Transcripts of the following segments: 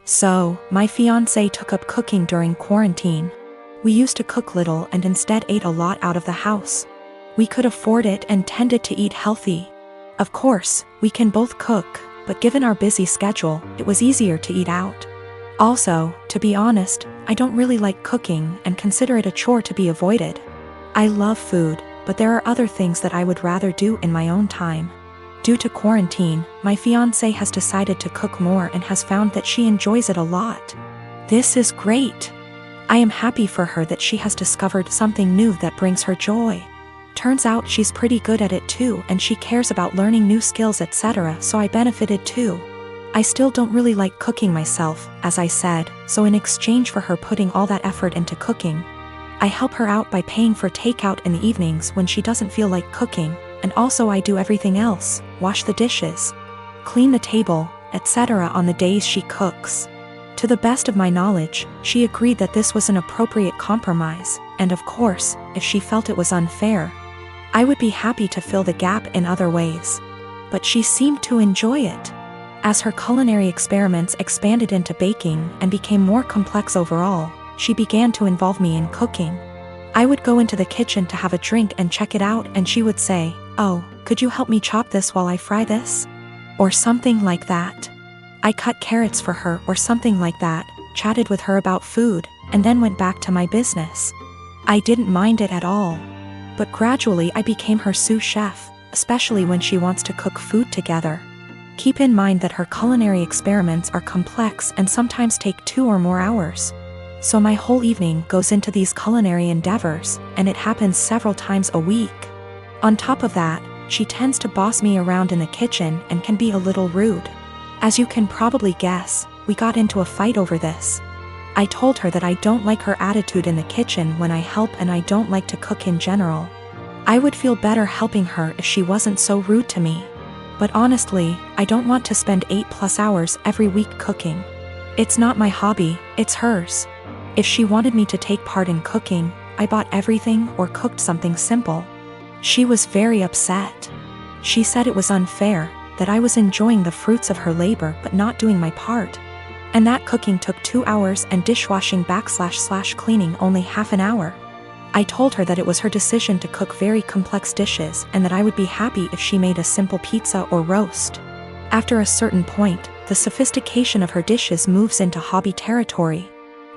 So, my fiancé took up cooking during quarantine. We used to cook little and instead ate a lot out of the house. We could afford it and tended to eat healthy. Of course, we can both cook, but given our busy schedule, it was easier to eat out. Also, to be honest, I don't really like cooking and consider it a chore to be avoided. I love food, but there are other things that I would rather do in my own time. Due to quarantine, my fiancé has decided to cook more and has found that she enjoys it a lot. This is great. I am happy for her that she has discovered something new that brings her joy. Turns out she's pretty good at it too, and she cares about learning new skills, etc., so I benefited too. I still don't really like cooking myself, as I said, so in exchange for her putting all that effort into cooking, I help her out by paying for takeout in the evenings when she doesn't feel like cooking, and also I do everything else, wash the dishes, clean the table, etc. on the days she cooks. To the best of my knowledge, she agreed that this was an appropriate compromise, and of course, if she felt it was unfair, I would be happy to fill the gap in other ways. But she seemed to enjoy it. As her culinary experiments expanded into baking and became more complex overall, she began to involve me in cooking. I would go into the kitchen to have a drink and check it out, and she would say, "Oh, could you help me chop this while I fry this?" Or something like that. I cut carrots for her or something like that, chatted with her about food, and then went back to my business. I didn't mind it at all. But gradually I became her sous chef, especially when she wants to cook food together. Keep in mind that her culinary experiments are complex and sometimes take 2 or more hours. So my whole evening goes into these culinary endeavors, and it happens several times a week. On top of that, she tends to boss me around in the kitchen and can be a little rude. As you can probably guess, we got into a fight over this. I told her that I don't like her attitude in the kitchen when I help, and I don't like to cook in general. I would feel better helping her if she wasn't so rude to me. But honestly, I don't want to spend 8+ hours every week cooking. It's not my hobby, it's hers. If she wanted me to take part in cooking, I bought everything or cooked something simple. She was very upset. She said it was unfair, that I was enjoying the fruits of her labor but not doing my part. And that cooking took 2 hours and dishwashing / cleaning only half an hour. I told her that it was her decision to cook very complex dishes and that I would be happy if she made a simple pizza or roast. After a certain point, the sophistication of her dishes moves into hobby territory.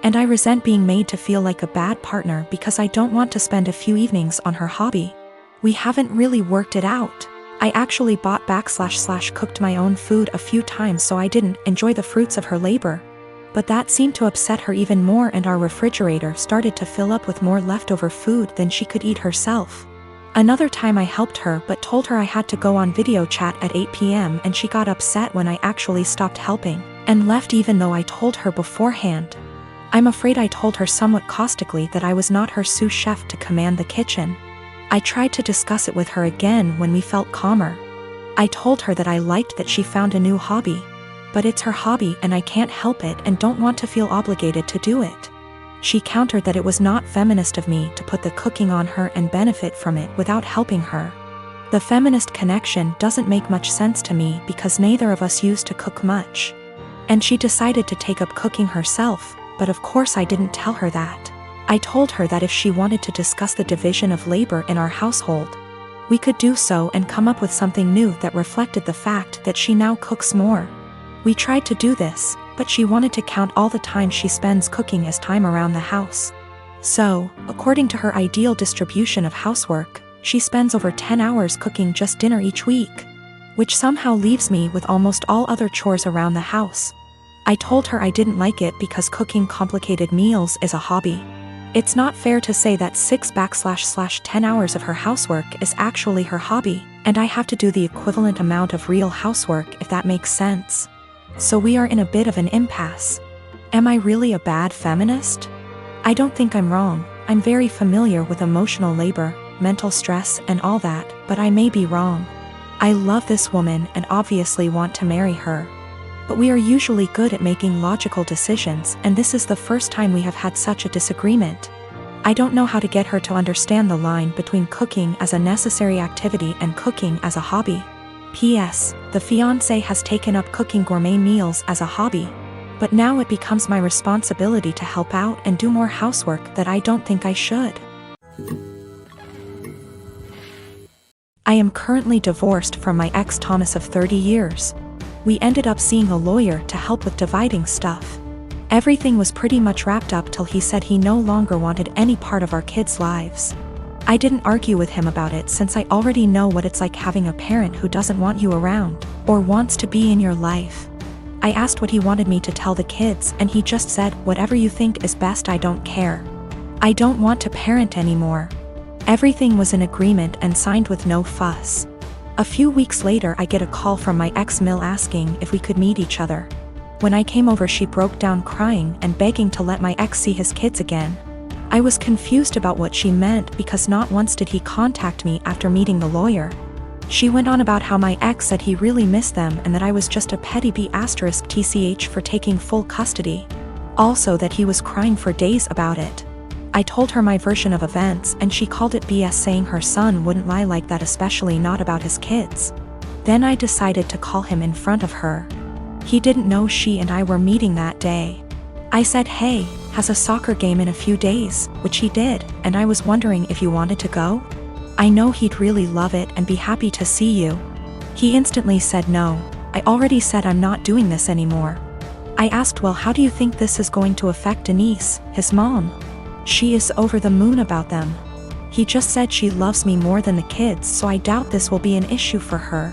And I resent being made to feel like a bad partner because I don't want to spend a few evenings on her hobby. We haven't really worked it out. I actually bought / cooked my own food a few times so I didn't enjoy the fruits of her labor. But that seemed to upset her even more, and our refrigerator started to fill up with more leftover food than she could eat herself. Another time I helped her but told her I had to go on video chat at 8 p.m. and she got upset when I actually stopped helping, and left even though I told her beforehand. I'm afraid I told her somewhat caustically that I was not her sous chef to command the kitchen. I tried to discuss it with her again when we felt calmer. I told her that I liked that she found a new hobby. But it's her hobby and I can't help it and don't want to feel obligated to do it. She countered that it was not feminist of me to put the cooking on her and benefit from it without helping her. The feminist connection doesn't make much sense to me because neither of us used to cook much. And she decided to take up cooking herself, but of course I didn't tell her that. I told her that if she wanted to discuss the division of labor in our household, we could do so and come up with something new that reflected the fact that she now cooks more. We tried to do this, but she wanted to count all the time she spends cooking as time around the house. So, according to her ideal distribution of housework, she spends over 10 hours cooking just dinner each week, which somehow leaves me with almost all other chores around the house. I told her I didn't like it because cooking complicated meals is a hobby. It's not fair to say that 6 / 10 hours of her housework is actually her hobby, and I have to do the equivalent amount of real housework, if that makes sense. So we are in a bit of an impasse. Am I really a bad feminist? I don't think I'm wrong. I'm very familiar with emotional labor, mental stress, and all that, but I may be wrong. I love this woman and obviously want to marry her. But we are usually good at making logical decisions, and this is the first time we have had such a disagreement. I don't know how to get her to understand the line between cooking as a necessary activity and cooking as a hobby. P.S. The fiancé has taken up cooking gourmet meals as a hobby. But now it becomes my responsibility to help out and do more housework that I don't think I should. I am currently divorced from my ex Thomas of 30 years. We ended up seeing a lawyer to help with dividing stuff. Everything was pretty much wrapped up till he said he no longer wanted any part of our kids' lives. I didn't argue with him about it since I already know what it's like having a parent who doesn't want you around, or wants to be in your life. I asked what he wanted me to tell the kids and he just said, "Whatever you think is best, I don't care. I don't want to parent anymore." Everything was in agreement and signed with no fuss. A few weeks later I get a call from my ex Mill asking if we could meet each other. When I came over she broke down crying and begging to let my ex see his kids again. I was confused about what she meant because not once did he contact me after meeting the lawyer. She went on about how my ex said he really missed them and that I was just a petty B*TCH for taking full custody. Also that he was crying for days about it. I told her my version of events and she called it BS, saying her son wouldn't lie like that, especially not about his kids. Then I decided to call him in front of her. He didn't know she and I were meeting that day. I said, "Hey, has a soccer game in a few days," which he did, and I was wondering if you wanted to go? I know he'd really love it and be happy to see you. He instantly said no. I already said I'm not doing this anymore. I asked, "Well, how do you think this is going to affect Denise, his mom?" She is over the moon about them. He just said she loves me more than the kids, so I doubt this will be an issue for her.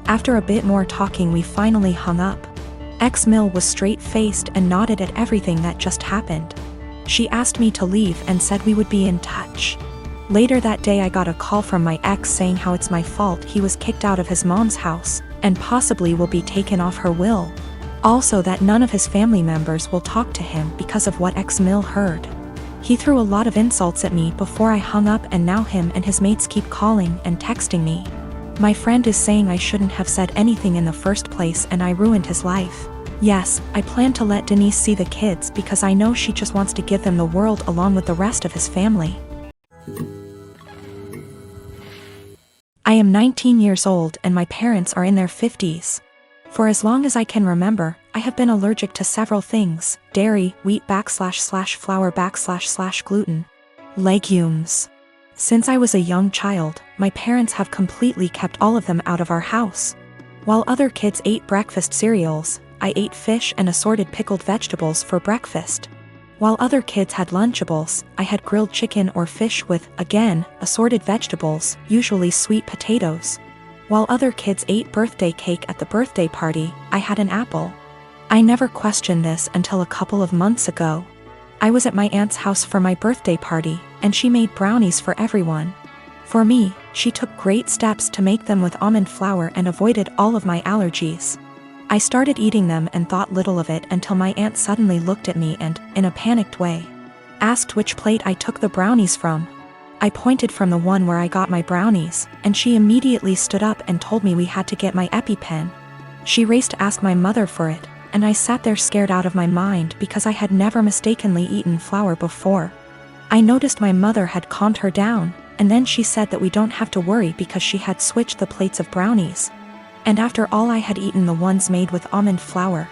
After a bit more talking we finally hung up. Ex-Mill was straight-faced and nodded at everything that just happened. She asked me to leave and said we would be in touch. Later that day I got a call from my ex saying how it's my fault he was kicked out of his mom's house, and possibly will be taken off her will. Also that none of his family members will talk to him because of what ex-Mill heard. He threw a lot of insults at me before I hung up, and now him and his mates keep calling and texting me. My friend is saying I shouldn't have said anything in the first place and I ruined his life. Yes, I plan to let Denise see the kids because I know she just wants to give them the world along with the rest of his family. I am 19 years old and my parents are in their 50s. For as long as I can remember, I have been allergic to several things: dairy, wheat/flour//gluten, legumes. Since I was a young child, my parents have completely kept all of them out of our house. While other kids ate breakfast cereals, I ate fish and assorted pickled vegetables for breakfast. While other kids had Lunchables, I had grilled chicken or fish with, again, assorted vegetables, usually sweet potatoes. While other kids ate birthday cake at the birthday party, I had an apple. I never questioned this until a couple of months ago. I was at my aunt's house for my birthday party, and she made brownies for everyone. For me, she took great steps to make them with almond flour and avoided all of my allergies. I started eating them and thought little of it until my aunt suddenly looked at me and, in a panicked way, asked which plate I took the brownies from. I pointed from the one where I got my brownies, and she immediately stood up and told me we had to get my EpiPen. She raced to ask my mother for it, and I sat there scared out of my mind because I had never mistakenly eaten flour before. I noticed my mother had calmed her down, and then she said that we don't have to worry because she had switched the plates of brownies. And after all, I had eaten the ones made with almond flour.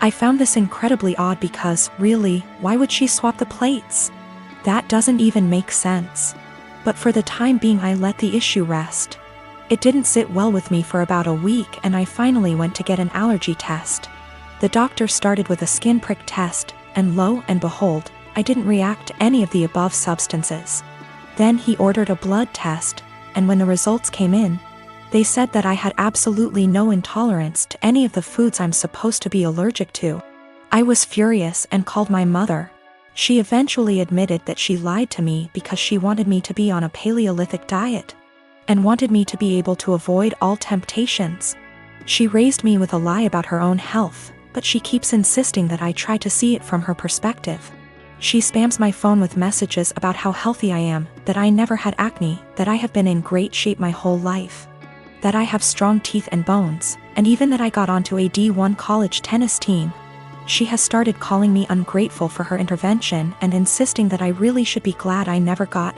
I found this incredibly odd because, really, why would she swap the plates? That doesn't even make sense. But for the time being I let the issue rest. It didn't sit well with me for about a week and I finally went to get an allergy test. The doctor started with a skin prick test, and lo and behold, I didn't react to any of the above substances. Then he ordered a blood test, and when the results came in, they said that I had absolutely no intolerance to any of the foods I'm supposed to be allergic to. I was furious and called my mother. She eventually admitted that she lied to me because she wanted me to be on a Paleolithic diet and wanted me to be able to avoid all temptations. She raised me with a lie about her own health, but she keeps insisting that I try to see it from her perspective. She spams my phone with messages about how healthy I am, that I never had acne, that I have been in great shape my whole life, that I have strong teeth and bones, and even that I got onto a D1 college tennis team. She has started calling me ungrateful for her intervention and insisting that I really should be glad I never got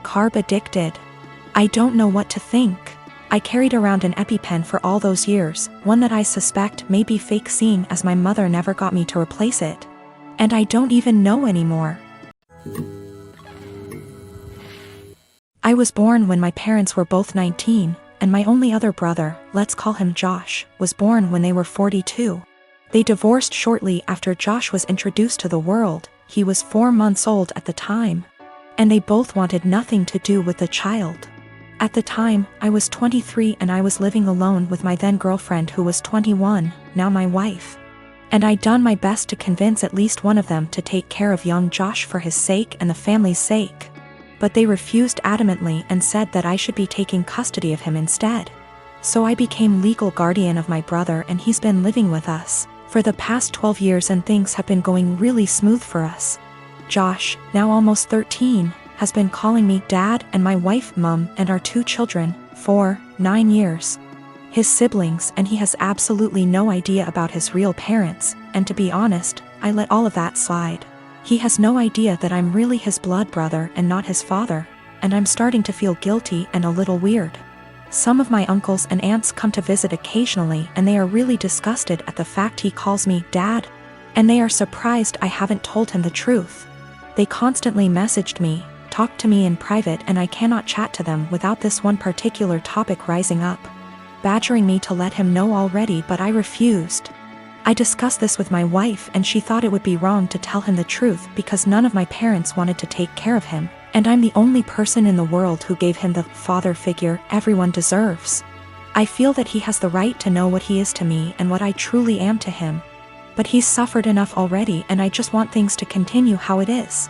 carb addicted. I don't know what to think. I carried around an EpiPen for all those years, one that I suspect may be fake seeing as my mother never got me to replace it. And I don't even know anymore. I was born when my parents were both 19, and my only other brother, let's call him Josh, was born when they were 42. They divorced shortly after Josh was introduced to the world. He was 4 months old at the time. And they both wanted nothing to do with the child. At the time, I was 23 and I was living alone with my then girlfriend who was 21, now my wife. And I'd done my best to convince at least one of them to take care of young Josh for his sake and the family's sake. But they refused adamantly and said that I should be taking custody of him instead. So I became legal guardian of my brother and he's been living with us for the past 12 years and things have been going really smooth for us. Josh, now almost 13, has been calling me Dad and my wife Mum and our 2 children, 4, 9 years. His siblings and he has absolutely no idea about his real parents, and to be honest, I let all of that slide. He has no idea that I'm really his blood brother and not his father, and I'm starting to feel guilty and a little weird. Some of my uncles and aunts come to visit occasionally and they are really disgusted at the fact he calls me Dad. And they are surprised I haven't told him the truth. They constantly messaged me, talked to me in private and I cannot chat to them without this one particular topic rising up. Badgering me to let him know already but I refused. I discussed this with my wife and she thought it would be wrong to tell him the truth because none of my parents wanted to take care of him. And I'm the only person in the world who gave him the father figure everyone deserves. I feel that he has the right to know what he is to me and what I truly am to him. But he's suffered enough already and I just want things to continue how it is.